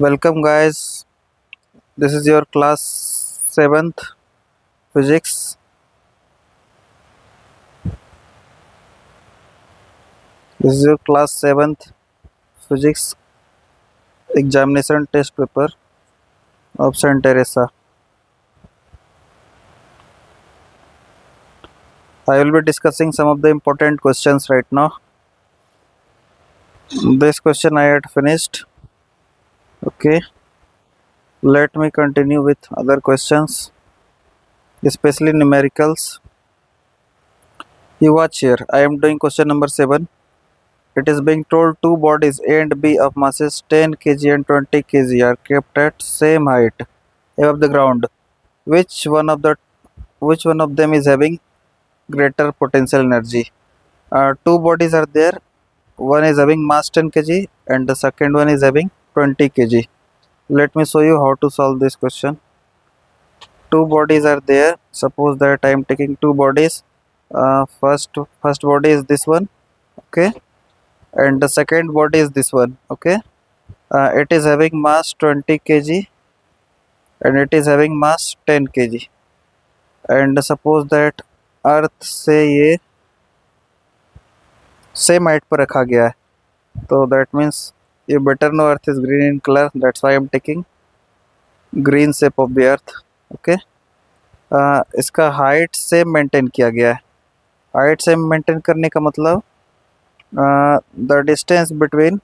Welcome, guys. This is your class 7th physics. This is your class 7th physics examination test paper of Saint Teresa. I will be discussing some of the important questions right now. This question I had finished. Okay. Let me continue with other questions, especially numericals. You watch here. I am doing question number 7. It is being told two bodies A and B of masses 10 kg and 20 kg are kept at same height above the ground. Which one of them is having greater potential energy? Two bodies are there. One is having mass 10 kg and the second one is having 20 kg. Let me show you how to solve this question. Two bodies are there. Suppose that I am taking two bodies. First body is this one, okay, and the second body is this one, okay. It is having mass 20 kg and it is having mass 10 kg. And suppose that अर्थ से ये same height पर रखा गया है, तो that means ये better know earth is green in colour, that's why I am taking green shape of the earth, okay. इसका height same maintain किया गया है. हाइट सेम मेंटेन करने का मतलब the distance between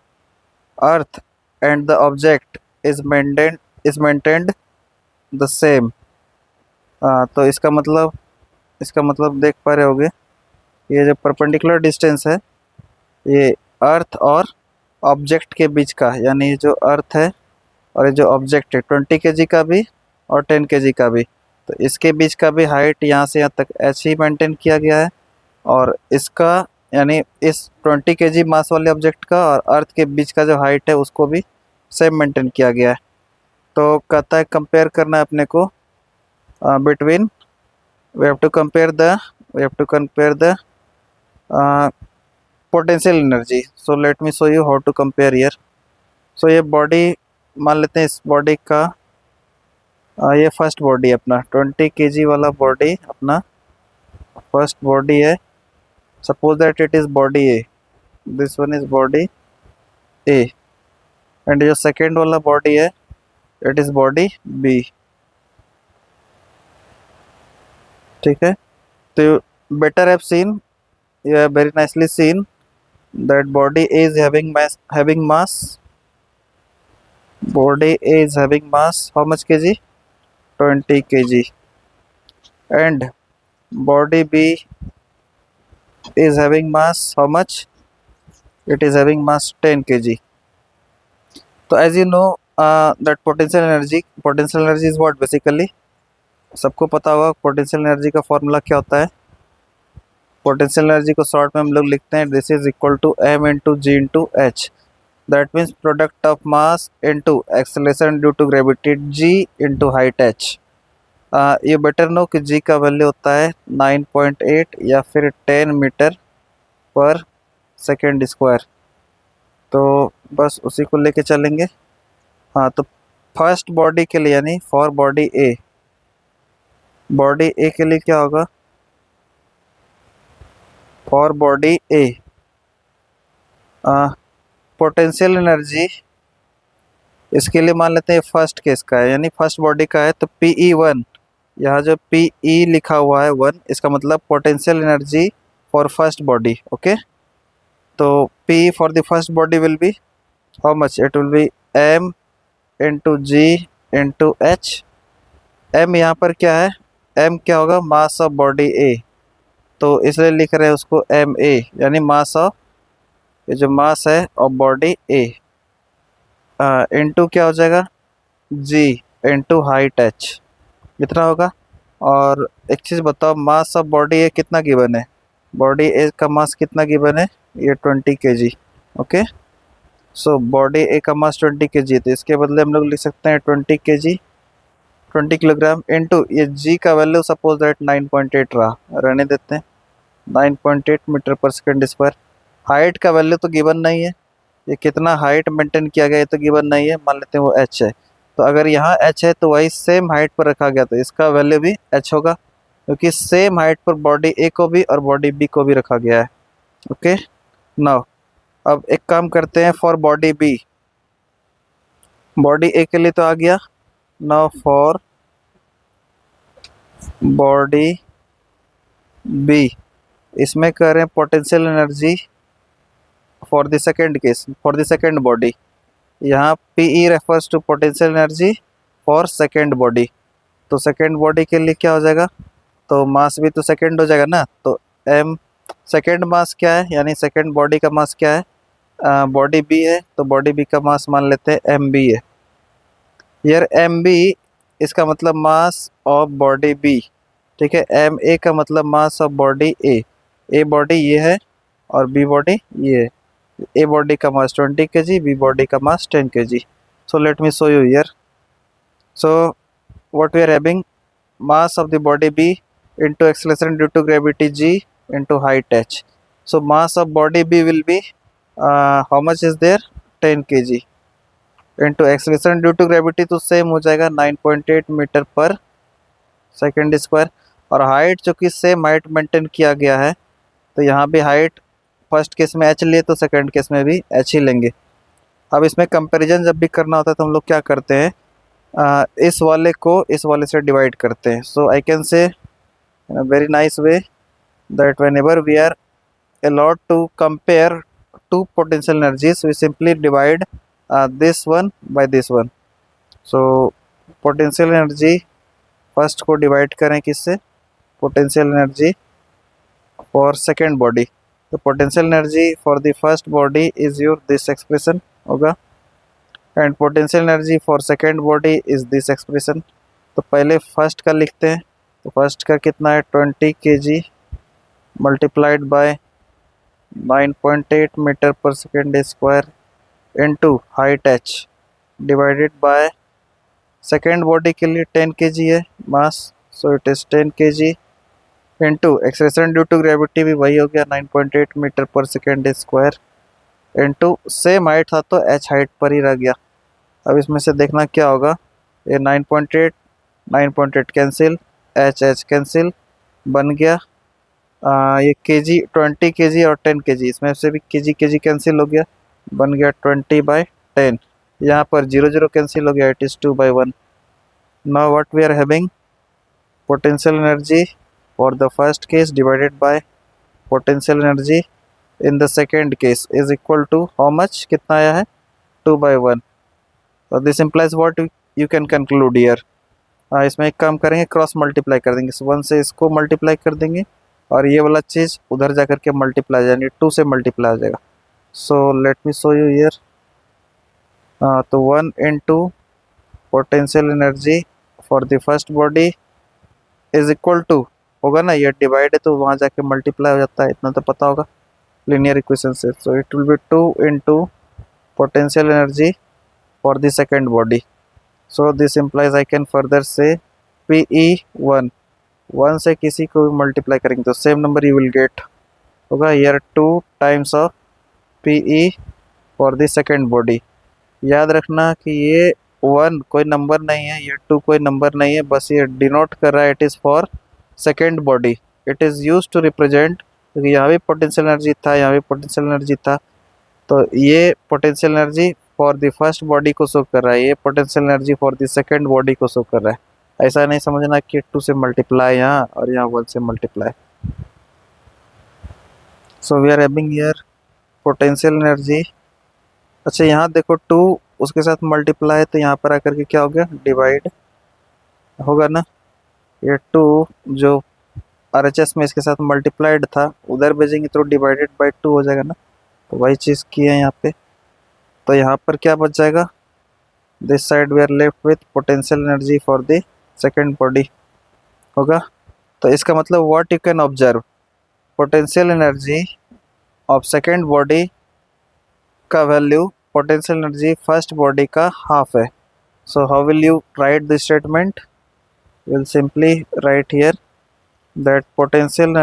earth and the object is maintained the same. तो इसका मतलब देख पा रहे होगे, ये जो परपेंडिकुलर डिस्टेंस है ये अर्थ और ऑब्जेक्ट के बीच का, यानी ये जो अर्थ है और ये जो ऑब्जेक्ट है 20 kg का भी और 10 kg का भी, तो इसके बीच का भी हाइट यहाँ से यहाँ तक ऐसे ही मेंटेन किया गया है. और इसका यानी इस 20 kg मास वाले ऑब्जेक्ट का और अर्थ के बीच का जो हाइट है उसको भी सेम मेंटेन किया गया है. तो कहता है कंपेयर करना है अपने को between we have to compare the potential energy. So let me show you how to compare here. So ये बॉडी मान लेते हैं, इस बॉडी का ये फर्स्ट बॉडी अपना 20 kg वाला बॉडी अपना फर्स्ट बॉडी है. Suppose that it is body A, this one is body A, and जो सेकेंड वाला बॉडी है इट इज बॉडी बी. ठीक है, तो better have seen, you have very nicely seen that body A is having mass body A is having mass how much kg? 20 kg, and body B is having mass how much? It is having mass 10 kg. So as you know that potential energy is what? Basically सबको पता होगा potential energy का formula क्या होता है. Potential energy को short में हम लोग लिखते हैं this is equal to m into g into h. That means product of mass into acceleration due to gravity g into height h. ये बेटर नो कि g का वैल्यू होता है 9.8 या फिर 10 मीटर पर सेकेंड स्क्वायर. तो बस उसी को लेके चलेंगे. हाँ, तो फर्स्ट बॉडी के लिए यानी फॉर बॉडी ए के लिए क्या होगा? For body A potential energy इसके लिए मान लेते हैं फर्स्ट केस का है, यानी फर्स्ट बॉडी का है, तो PE1, यहाँ जो PE लिखा हुआ है 1, इसका मतलब potential energy for first body. Okay, तो P for the first body will be how much? It will be m into g into h. m यहाँ पर क्या है? m क्या होगा? मास ऑफ बॉडी ए, तो इसलिए लिख रहे हैं उसको ma, यानी मास ऑफ, ये जो मास है ऑफ बॉडी ए, इंटू क्या हो जाएगा? g इंटू हाइट h, इतना होगा. और एक चीज़ बताओ, मास ऑफ बॉडी ए कितना गिवन है? बॉडी ए का मास कितना गिवन है? ये 20 kg. ओके, सो बॉडी ए का मास 20 kg, तो इसके बदले हम लोग लिख सकते हैं 20 kg 20 किलोग्राम इंटू ये g का वैल्यू सपोज दैट 9.8 रहा, रहने देते हैं, 9.8 metre per second square. Height का वैल्यू तो गिवन नहीं है, ये कितना हाइट मेंटेन किया गया, ये तो गिवन नहीं है, मान लेते हैं वो h है। तो अगर यहाँ h है तो वही सेम हाइट पर रखा गया तो इसका वैल्यू भी h होगा, क्योंकि सेम हाइट पर बॉडी ए को भी और बॉडी बी को भी रखा गया है। ओके नाउ अब एक काम करते हैं फॉर बॉडी बी। बॉडी ए के लिए तो आ गया। नाउ फॉर बॉडी बी, इसमें कह रहे हैं potential energy for the second case, for the second body. यहाँ P refers to potential energy for second body. तो सेकेंड बॉडी के लिए क्या हो जाएगा, तो मास भी तो सेकेंड हो जाएगा ना, तो एम सेकेंड मास क्या है, यानी सेकेंड बॉडी का मास क्या है, बॉडी बी है, तो बॉडी बी का मास मान लेते हैं एम बी है। यार एम बी इसका मतलब मास ऑफ बॉडी बी, ठीक है। एम ए का मतलब mass of body A. A body ये है और बी बॉडी ये है। ए बॉडी का मास 20 kg, बी बॉडी का mass 10 kg। So let me show you here. So what we are having, mass of the body B into acceleration due to gravity G into height h. So mass of body B will be how much is there, 10 kg into acceleration due to gravity तो same हो जाएगा 9.8 metre per second square. और height जो कि same height maintain किया गया है, तो यहाँ भी हाइट फर्स्ट केस में h लिए तो सेकेंड केस में भी h ही लेंगे। अब इसमें कंपैरिजन जब भी करना होता है तो हम लोग क्या करते हैं, इस वाले को इस वाले से डिवाइड करते हैं। So I can say in a very nice way that whenever we are allowed to compare two potential energies, we simply divide this one by this one. So potential energy first को divide करें किससे, potential energy for second body। तो potential energy for the first body is your this expression होगा, and potential energy for second body is this expression। तो पहले first का लिखते हैं, तो फर्स्ट का कितना है 20 kg multiplied by 9.8 metre per second square into height h divided by second body के लिए 10 kg है mass, so it is 10 kg into acceleration due to gravity भी वही हो गया 9.8 metre per second square into same height था तो h height पर ही रह गया। अब इसमें से देखना क्या होगा, ये 9.8 कैंसिल, h कैंसिल, बन गया ये kg 20 kg और 10 kg, इसमें से भी kg कैंसिल हो गया, बन गया 20/10। यहाँ पर 0 0 कैंसिल हो गया, it is 2/1। Now what we are having, potential energy for the first case divided by potential energy in the second case is equal to how much, कितना आया है 2/1। तो this implies what you can conclude here. इसमें एक काम करेंगे, cross multiply कर देंगे, 1 से इसको मल्टीप्लाई कर देंगे और ये वाला चीज़ उधर जा कर के मल्टीप्लाई, यानी 2 से मल्टीप्लाई हो जाएगा। So let me show you here. तो 1 into potential energy for the first body is equal to होगा ना, ये डिवाइड है तो वहाँ जाके मल्टीप्लाई हो जाता है, इतना तो पता होगा लीनियर इक्वेशन से। सो it will B 2 into potential energy for the second body. So this implies I can further से PE1, 1 से किसी को भी मल्टीप्लाई करेंगे तो same number you will get होगा here 2 times of PE for the second body. याद रखना कि ये 1 कोई नंबर नहीं है, ये 2 कोई नंबर नहीं है, बस ये डिनोट कर रहा है, it is for second body. It is use to represent, क्योंकि यहाँ भी पोटेंशियल एनर्जी था, यहाँ भी पोटेंशियल एनर्जी था, तो ये potential energy for the first body को शो कर रहा है, ये potential energy for the second body को शो कर रहा है। ऐसा नहीं समझना कि 2 से मल्टीप्लाई यहाँ और यहाँ 1 से multiply. So we are having here potential energy. अच्छा यहाँ देखो 2 उसके साथ मल्टीप्लाई है तो यहाँ पर आकर के क्या हो गया, डिवाइड होगा ना। ये 2 जो RHS में इसके साथ मल्टीप्लाइड था उधर भेजेंगे तो डिवाइडेड बाय 2 हो जाएगा ना, तो वही चीज़ की है यहाँ पे। तो यहाँ पर क्या बच जाएगा, this side we are left with potential energy for the second body होगा। तो इसका मतलब what you can observe, potential energy of second body का value potential energy first body का हाफ है। So how will you write this statement, will simply write here that potential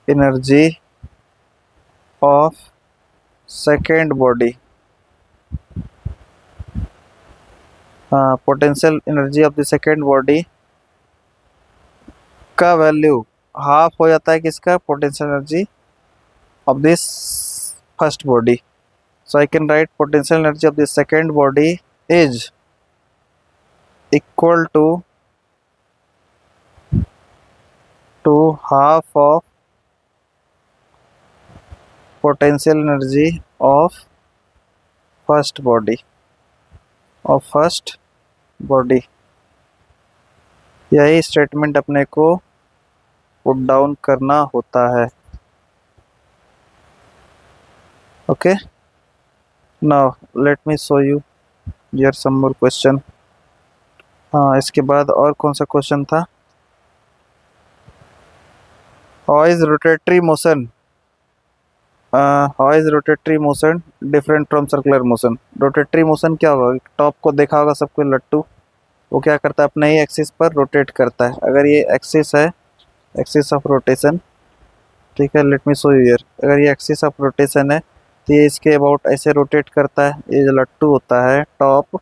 energy of second body, potential energy of the second body का value half हो जाता है किसका, potential energy of this first body. So I can write potential energy of the second body is equal to half of potential energy of first body. यही statement अपने को put down करना होता है. Okay, now let me show you here some more question. हाँ, इसके बाद और कौन सा क्वेश्चन था. How is rotatory motion different from circular motion. Rotatory motion क्या होगा, टॉप को देखा होगा सबको, लट्टू, वो क्या करता है, अपने ही एक्सिस पर रोटेट करता है. अगर ये एक्सिस है, एक्सिस ऑफ रोटेशन, ठीक है, let me show you here. अगर ये एक्सिस ऑफ रोटेशन है तो ये इसके अबाउट ऐसे रोटेट करता है. ये जो लट्टू होता है टॉप,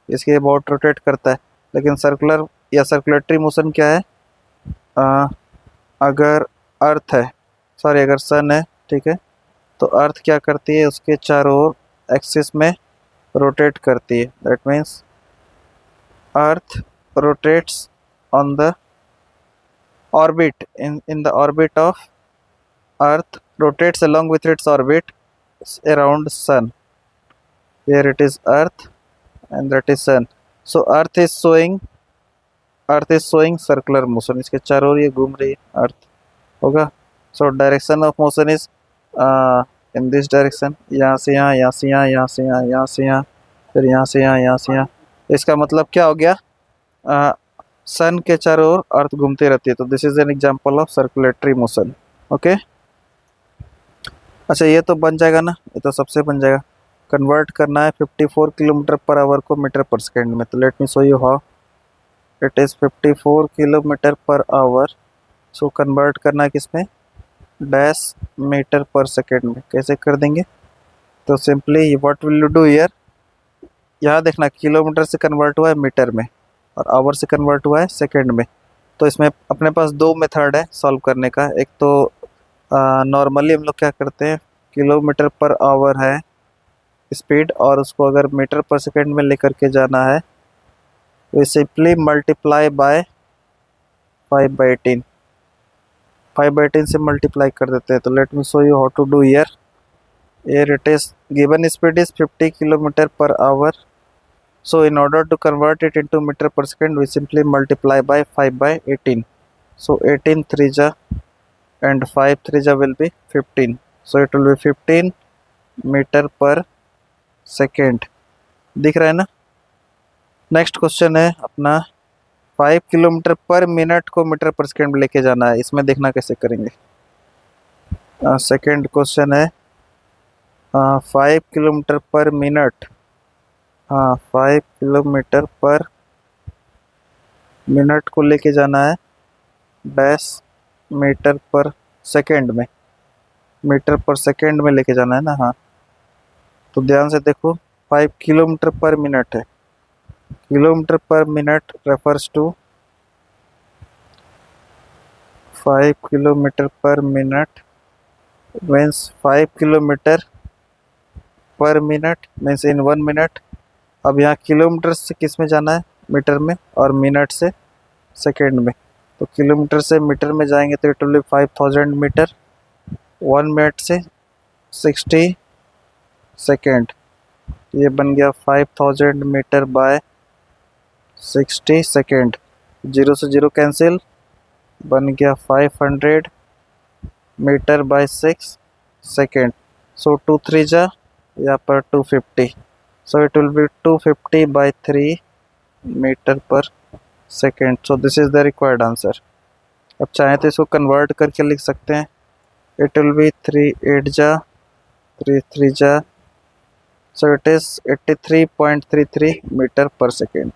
इसके अबाउट रोटेट करता है. लेकिन सर्कुलर या सर्कुलेटरी मोशन क्या है, अगर अर्थ है, सॉरी अगर सन है, ठीक है, तो अर्थ क्या करती है, उसके चारों ओर एक्सिस में रोटेट करती है. That means earth rotates on the orbit, in the orbit of earth rotates along with its orbit around sun. Here it is earth and that is sun. So earth is showing circular motion. इसके चारों ओर ये घूम रही है अर्थ, होगा. So direction of motion is in this direction. यहाँ से यहाँ, यहाँ से यहाँ, यहाँ से यहाँ, यहाँ से यहाँ, फिर यहाँ से यहाँ, यहाँ से यहाँ. इसका मतलब क्या हो गया, सन के चारों ओर अर्थ घूमती रहती है. तो this is an example of circulatory motion. Okay, अच्छा ये तो बन जाएगा ना, ये तो सबसे बन जाएगा. कन्वर्ट करना है 54 किलोमीटर पर आवर को मीटर पर सेकेंड में. तो let me show you how. It is 54 kilometre per our. So convert करना है किसमें, डैश मीटर पर सेकेंड में. कैसे कर देंगे, तो simply what will you do here, यहाँ देखना किलोमीटर से कन्वर्ट हुआ है मीटर में और आवर से कन्वर्ट हुआ है सेकेंड में. तो इसमें अपने पास दो मेथड है सॉल्व करने का. एक तो नॉर्मली हम लोग क्या करते हैं, किलोमीटर पर आवर है स्पीड और उसको अगर मीटर पर सेकेंड में लेकर के जाना है तो सिंपली मल्टीप्लाई बाय 5/18 से मल्टीप्लाई कर देते हैं. तो let me show you how to do here. Here it is given speed is 50 kilometer per hour. So in order to convert it into meter per second, we simply multiply by 5/18. So 18 3 and 5 3 will be 15. So it will be 15 meter per second. दिख रहा है ना. Next question है अपना 5 kilometre per minute को metre per second में लेके जाना है. इसमें देखना कैसे करेंगे. सेकेंड क्वेश्चन है 5 kilometre per minute, 5 kilometre per minute को लेके जाना है डैश मीटर पर सेकेंड में. मीटर पर सेकेंड में लेके जाना है ना. हाँ, तो ध्यान से देखो, 5 किलोमीटर पर मिनट है. Kilometre per minute refers to 5 kilometre per minute means 5 kilometre per minute means in 1 minute. अब यहाँ किलोमीटर से किस में जाना है, मीटर में, और मिनट से सेकेंड में. तो किलोमीटर से मीटर में जाएंगे तो it will be 5000 metre. 1 minute से 60 सेकेंड, ये बन गया 5000 मीटर बाय 60 सेकेंड. 0 से 0 कैंसिल, बन गया 500 मीटर बाय 6 सेकेंड. सो 2 3 जा, यहाँ पर 250. So it will be 250 by 3 metre per second. So this is the required answer. अब चाहे तो इसको कन्वर्ट करके लिख सकते हैं. इट विल बी 3 8 जा, 3 3 जा. So it is 83.33 metre per second.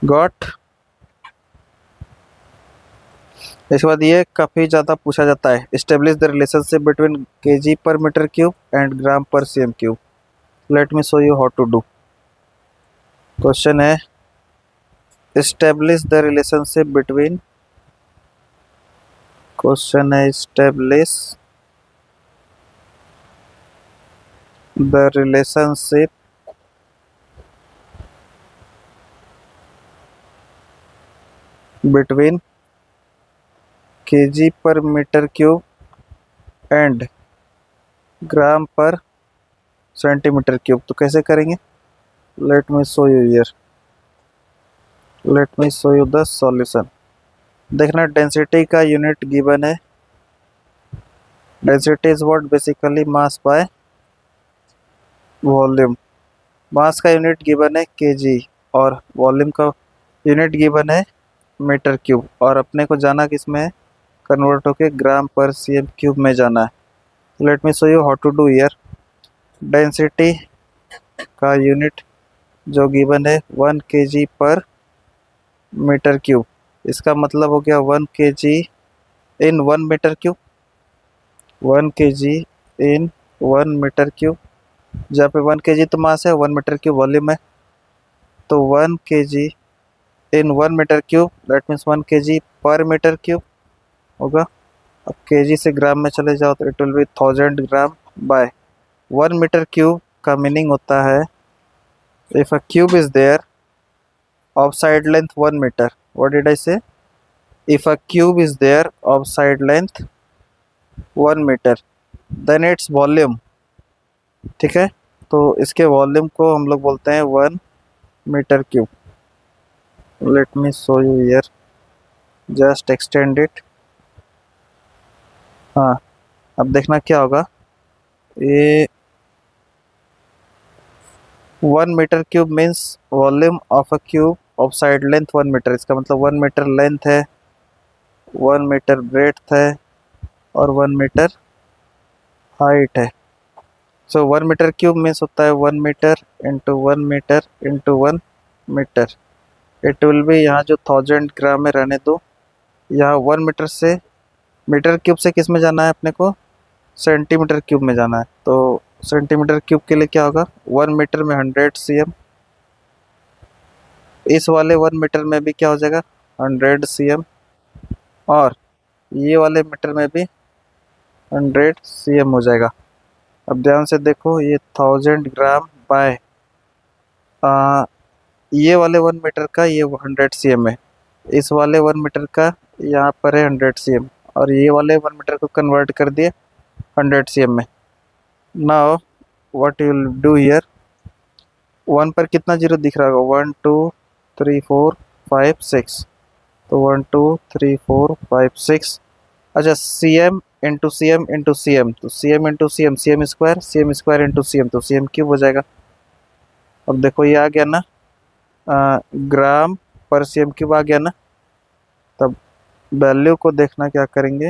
Got. इसके बाद ये काफ़ी ज़्यादा पूछा जाता है, establish the relationship between kg per metre cube and gram per cm cube. Let me show you how to do. Question है, establish the relationship between, question है establish the relationship between kg per metre cube and gram per centimetre cube. तो कैसे करेंगे? Let me show you here, late me show you the solution. देखना, density का unit given है, density is what, basically mass by volume. Mass का unit given है kg और volume का यूनिट गिवन है मीटर क्यूब, और अपने को जाना किस में है, कन्वर्ट होके ग्राम पर सीएम क्यूब में जाना है। Let me show you how to do here. Density का यूनिट जो गिवन है 1 kg पर मीटर क्यूब, इसका मतलब हो गया 1 kg in 1 metre cube, 1 kg in 1 metre cube. जहाँ पे 1 kg तो मास है, 1 मीटर क्यूब वॉल्यूम है, तो 1 kg in 1 metre cube, that means 1 kg per metre cube होगा। अब केजी से ग्राम में चले जाओ तो it will be 1000 gram by 1 metre cube का मीनिंग होता है, if a cube is there of side length 1 meter, what did I say, if a cube is there of side length 1 meter then its volume, ठीक है, तो इसके volume को हम लोग बोलते हैं 1 metre cube. Let me show you here, just extend it. हाँ, अब देखना क्या होगा, ये 1 metre cube means volume of a cube of side length 1 metre, इसका मतलब 1 मीटर लेंथ है, 1 मीटर ब्रेड्थ है और 1 मीटर हाइट है। सो 1 मीटर क्यूब मीन्स होता है 1 metre into 1 metre into 1 metre. It will be, यहाँ जो 1000 ग्राम में रहने दो, यहाँ 1 मीटर से मीटर क्यूब से किस में जाना है अपने को, सेंटीमीटर क्यूब में जाना है। तो सेंटीमीटर क्यूब के लिए क्या होगा, 1 मीटर में 100 cm, इस वाले 1 मीटर में भी क्या हो जाएगा 100 cm, और ये वाले मीटर में भी 100 cm हो जाएगा। अब ध्यान से देखो, ये 1000 ग्राम बाय ये वाले 1 मीटर का ये 100 cm है, इस वाले 1 मीटर का यहाँ पर है 100 cm, और ये वाले 1 मीटर को कन्वर्ट कर दिए 100 cm में। Now what you will do here, 1 पर कितना जीरो दिख रहा होगा, 1 2 3 4 5 6, तो 1 2 3 4 5 6। अच्छा, C M into C M into C M, तो C M into C M square into C M, तो सी एम क्यूब हो जाएगा। अब देखो ये आ गया ना, ग्राम पर सी एम क्यूब आ गया ना। तब वैल्यू को देखना क्या करेंगे,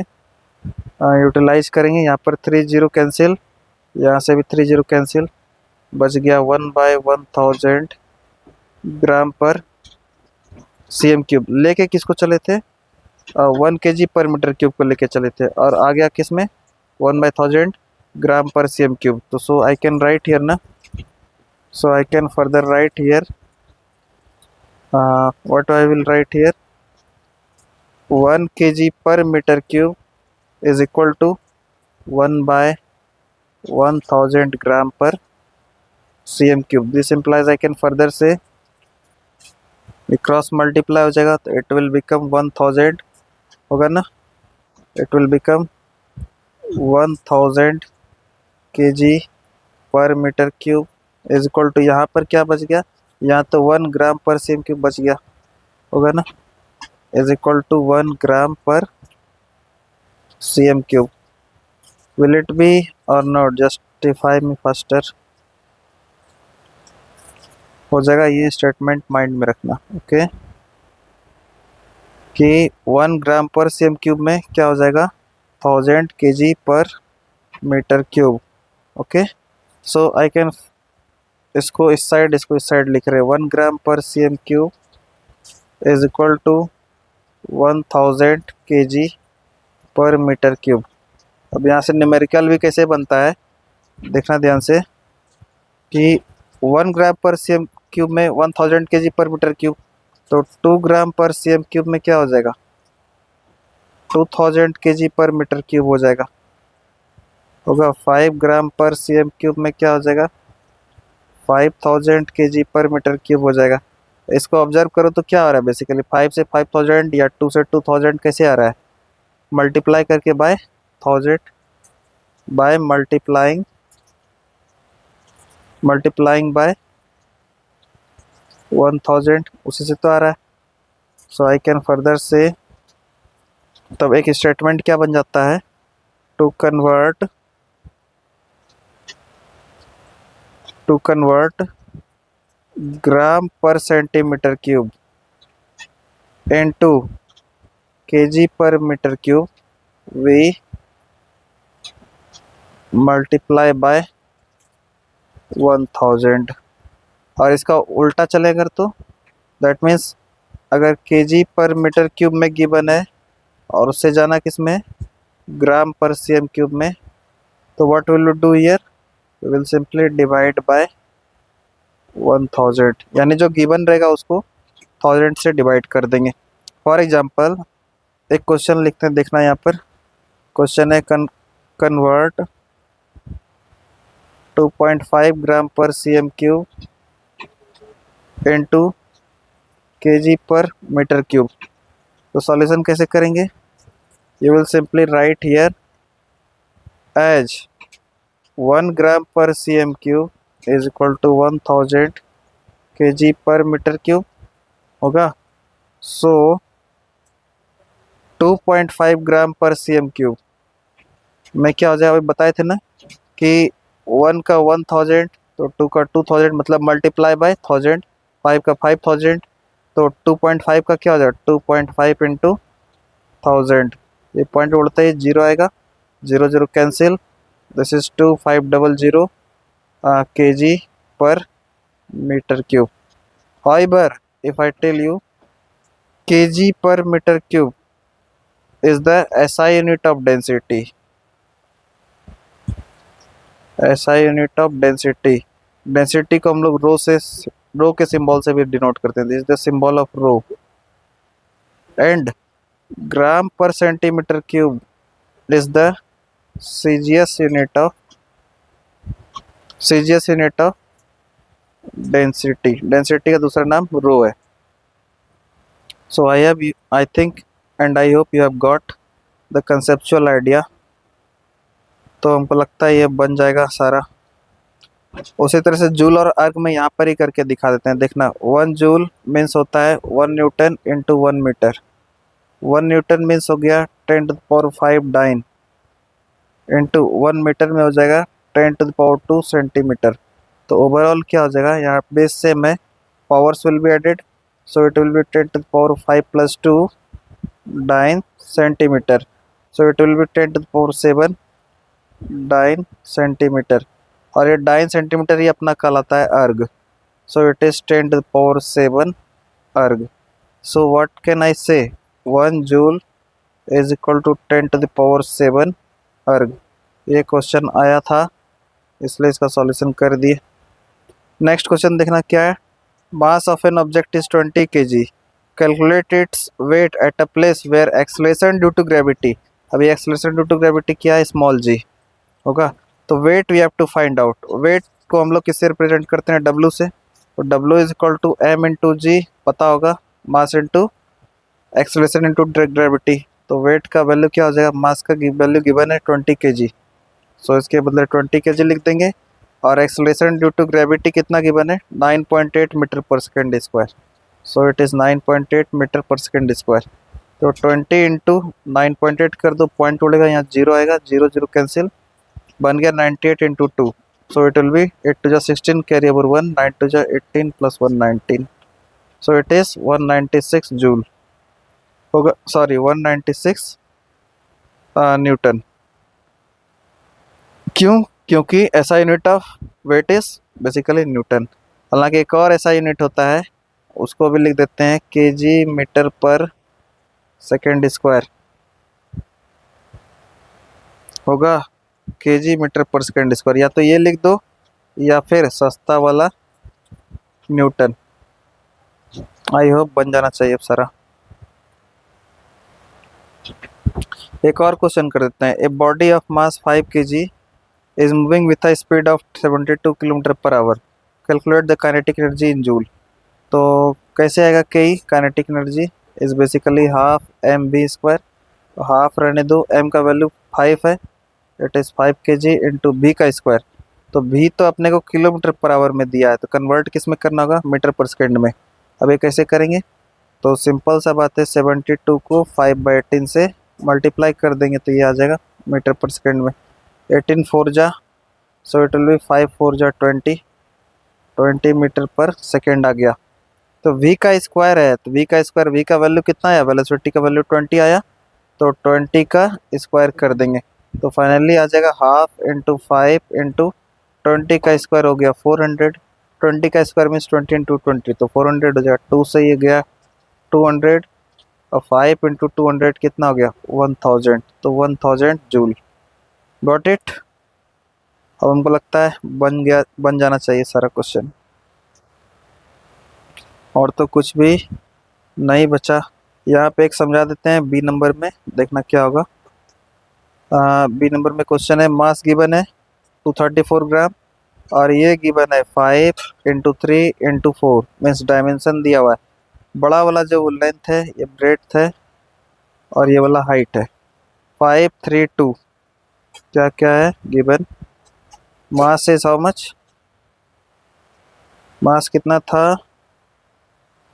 यूटिलाइज करेंगे, यहाँ पर 3 जीरो कैंसिल, यहाँ से भी 3 जीरो कैंसिल, बच गया 1 बाय 1000 ग्राम पर सी एम क्यूब। लेके किसको चले थे, 1 kg पर मीटर क्यूब को लेके चले थे, और आ गया किस में 1 बाय 1000 ग्राम पर सी एम क्यूब। तो so I can write here ना, so I can further write here, what I will write here, 1 kg per meter cube is equal to 1 by 1000 gram per cm cube। This implies I can further say, cross multiply हो जाएगा तो it will become 1000 होगा ना, it will become 1000 kg per metre cube is equal to, यहाँ पर क्या बच गया, यहाँ तो 1 ग्राम पर सीएम क्यूब बच गया होगा ना, is equal to 1 gram per cm cube. Will it be और नॉट, जस्टिफाई मी फास्टर, हो जाएगा। ये स्टेटमेंट माइंड में रखना, ओके, कि 1 ग्राम पर सीएम क्यूब में क्या हो जाएगा 1000 kg per metre cube. Okay, so I can, इसको इस साइड लिख रहे हैं, 1 gram per c m cube is equal to 1000 kg per metre cube. अब यहाँ से न्यूमेरिकल भी कैसे बनता है देखना ध्यान से कि 1 ग्राम पर सीएम क्यूब में 1000 kg पर मीटर क्यूब, तो 2 ग्राम पर सीएम क्यूब में क्या हो जाएगा, 2000 kg पर मीटर क्यूब हो जाएगा। होगा 5 ग्राम पर सीएम क्यूब में क्या हो जाएगा, 5000 kg पर मीटर क्यूब हो जाएगा। इसको ऑब्जर्व करो तो क्या आ रहा है, बेसिकली 5 से 5000 या 2 से 2000 कैसे आ रहा है, मल्टीप्लाई करके बाय 1000, बाय मल्टीप्लाइंग बाय 1000, उसी से तो आ रहा है। सो आई कैन फर्दर से, तब एक स्टेटमेंट क्या बन जाता है, to convert gram per centimetre cube into kg per metre cube, we multiply by 1000। और इसका उल्टा चलेगा तो दैट मीन्स अगर केजी पर मीटर क्यूब में गिवन है और उससे जाना किस में, ग्राम पर सीएम क्यूब में, तो what will you do here, we will simply divide by 1000, यानी जो गिवन रहेगा उसको 1000 से डिवाइड कर देंगे। फॉर एग्जांपल एक क्वेश्चन लिखते हैं, देखना यहाँ पर क्वेश्चन है convert 2.5 gram per cm cube into kg per metre cube. तो सॉल्यूशन कैसे करेंगे, you will simply write here as 1 gram per cm cube is equal to 1000 kg per metre cube होगा। So 2.5 gram per cm cube में क्या हो जाएगा, अभी बताए थे ना कि 1 का 1000 तो 2 का 2000, मतलब मल्टीप्लाई बाय 1000, 5 का 5000, तो 2.5 का क्या हो जाएगा, 2.5 इंटू 1000, ये पॉइंट उड़ता है जीरो आएगा, zero zero cancel, this is 2500 kg per metre cube. However if I tell you kg per metre cube is the SI unit of density, SI unit of density, density को हम लोग रो के symbol से भी denote करते हैं, this is the symbol of rho. And gram per centimetre cube is the CGS unit of density, density का दूसरा नाम रो है। So I think and I hope you have got the conceptual idea. तो हमको लगता है ये बन जाएगा सारा। उसी तरह से जूल और अर्ग में यहाँ पर ही करके दिखा देते हैं, देखना 1 जूल मीन्स होता है 1 newton into 1 metre, 1 newton means हो गया 10⁵ डाइन इंटू 1 मीटर में हो जाएगा 10⁻²⁵ सेंटीमीटर। तो ओवरऑल क्या हो जाएगा, यहाँ बेस से मैं powers will be added, so it will be 10⁵ plus 2 dyne centimetre, so it will be 10⁷ dyne centimetre. और ये डाइन सेंटीमीटर ही अपना कहलाता है अर्ग, सो इट इज 10⁷ अर्ग। सो व्हाट कैन आई से, 1 जूल इज इक्वल टू 10⁷ अर्ग। ये क्वेश्चन आया था इसलिए इसका सॉल्यूशन कर दिए। नेक्स्ट क्वेश्चन देखना क्या है, mass of an object is 20 kg, calculate its weight at a place where acceleration due to gravity. अभी एक्सेलरेशन ड्यू टू ग्रेविटी क्या है, स्मॉल जी होगा। तो weight we have to find out, weight को हम लोग किससे रिप्रेजेंट करते हैं, W से, तो W is equal to m into g, पता होगा, mass into acceleration into gravity. तो वेट का वैल्यू क्या हो जाएगा, मास का वैल्यू गिवन है 20 kg, सो इसके बदले 20 kg लिख देंगे। और एक्सेलरेशन ड्यू टू ग्रेविटी कितना गिवन है, 9.8 metre per second square, so it is 9.8 metre per second square. तो 20 इंटू 9.8 कर दो, पॉइंट उड़ेगा, यहाँ जीरो आएगा, जीरो जीरो कैंसिल, बन गया 98 into 2, so it will be 8 two 16 carry over 1, 9 two 18 plus 1 19, so it is 196 joule होगा, sorry 196 newton. क्यों, क्योंकि ऐसा unit of weight is basically newton. हालांकि एक और ऐसा यूनिट होता है, उसको भी लिख देते हैं KG metre per second square होगा KG metre per second square, या तो ये लिख दो या फिर सस्ता वाला न्यूटन। आई होप बन जाना चाहिए अब सारा। एक और क्वेश्चन कर देते हैं। A body of mass 5 kg is moving with a speed of 72 kilometre per hour, calculate the kinetic energy in joule. तो कैसे आएगा, कई kinetic energy is basically half m b square, half रहने दो, एम का वैल्यू 5 है, it is 5 kg into b का square. तो भी तो अपने को किलोमीटर पर आवर में दिया है, तो कन्वर्ट किस में करना होगा, मीटर पर सेकेंड में। अब ये कैसे करेंगे, तो सिंपल सा बात है, 72 को 5/18 से मल्टीप्लाई कर देंगे तो ये आ जाएगा मीटर पर सेकेंड में। 18 4 जा, सो इट विल बी 5 4 जा 20 मीटर पर सेकेंड आ गया। तो v का स्क्वायर है, तो v का स्क्वायर, v का वैल्यू कितना आया, वेलोसिटी का वैल्यू 20 आया, तो 20 का स्क्वायर कर देंगे तो फाइनली आ जाएगा हाफ इंटू 5 इंटू 20 का स्क्वायर हो गया 400। 20 का स्क्वायर मीन्स 20 इंटू 20, तो 400 हो जाएगा, 2 से ये गया 200 और 5 इंटू 200 कितना हो गया 1000, तो 1000 जूल। Got it. अब हमको लगता है बन जाना चाहिए सारा क्वेश्चन, और तो कुछ भी नहीं बचा। यहाँ पे एक समझा देते हैं, बी नंबर में देखना क्या होगा। बी नंबर में क्वेश्चन है, मास गिवन है 234 ग्राम और ये गिवन है 5 इंटू 3 इंटू 4, मीन्स डायमेंशन दिया हुआ है। बड़ा वाला जो लेंथ है ये ब्रेड्थ है और ये वाला हाइट है। 532 क्या क्या है given. Mass is how much, mass कितना था,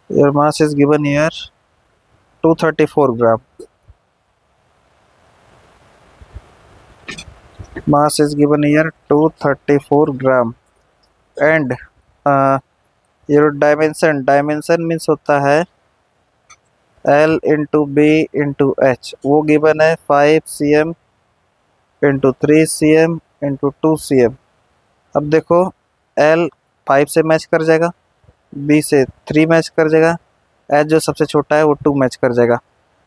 your mass is given here 234 gram. Mass is given here 234 gram and your dimension means होता है L into B into H, वो गिवन है 5 cm into 3 cm into 2 cm। अब देखो L 5 से match कर जाएगा, B से 3 मैच कर जाएगा, H जो सबसे छोटा है वो 2 मैच कर जाएगा।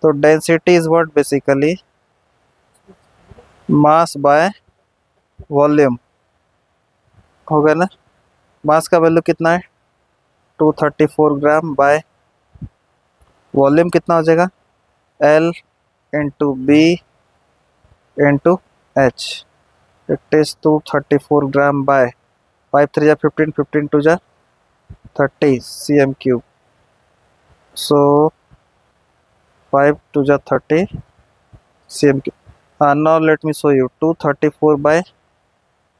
तो density is what, basically mass by volume होगा ना। मास का वैल्यू कितना है 234 ग्राम बाय वॉल्यूम कितना हो जाएगा L into B into h, it is 234 gram by 5 3 जा 15, 15 2 जा 30 cm क्यूब, सो 5 2 जा 30 cm क्यूब। हाँ, now let me show you 234 by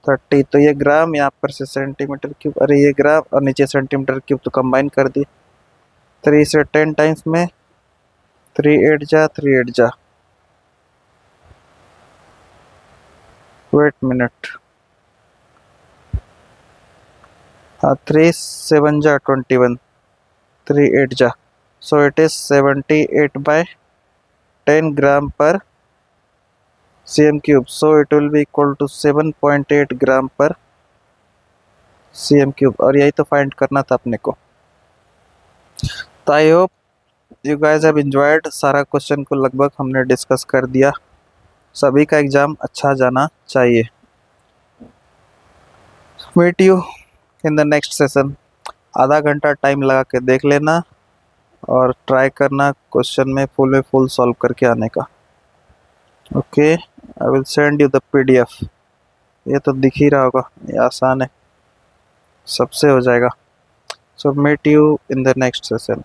30, तो ये ग्राम, यहाँ पर से सेंटीमीटर क्यूब, अरे ये ग्राम और नीचे सेंटीमीटर क्यूब, तो कंबाइन कर दिए 3 से 10 टाइम्स में, 3 8 जा 3 8 जा, वेट मिनट, हाँ 3 7 जा 21, 3 8 जा, so it is 78 by 10 gram per cm cube, so it will be equal to 7.8 gram per cm cube, और यही तो फाइंड करना था अपने को। तो आई hope you guys have enjoyed, सारा क्वेश्चन को लगभग हमने डिस्कस कर दिया, सभी का एग्जाम अच्छा जाना चाहिए। Meet you in the next session. आधा घंटा टाइम लगा के देख लेना और ट्राई करना क्वेश्चन में फुल सॉल्व करके आने का। Okay, I will send you the PDF। ये तो दिख ही रहा होगा, ये आसान है, सबसे हो जाएगा। So meet you in the next session.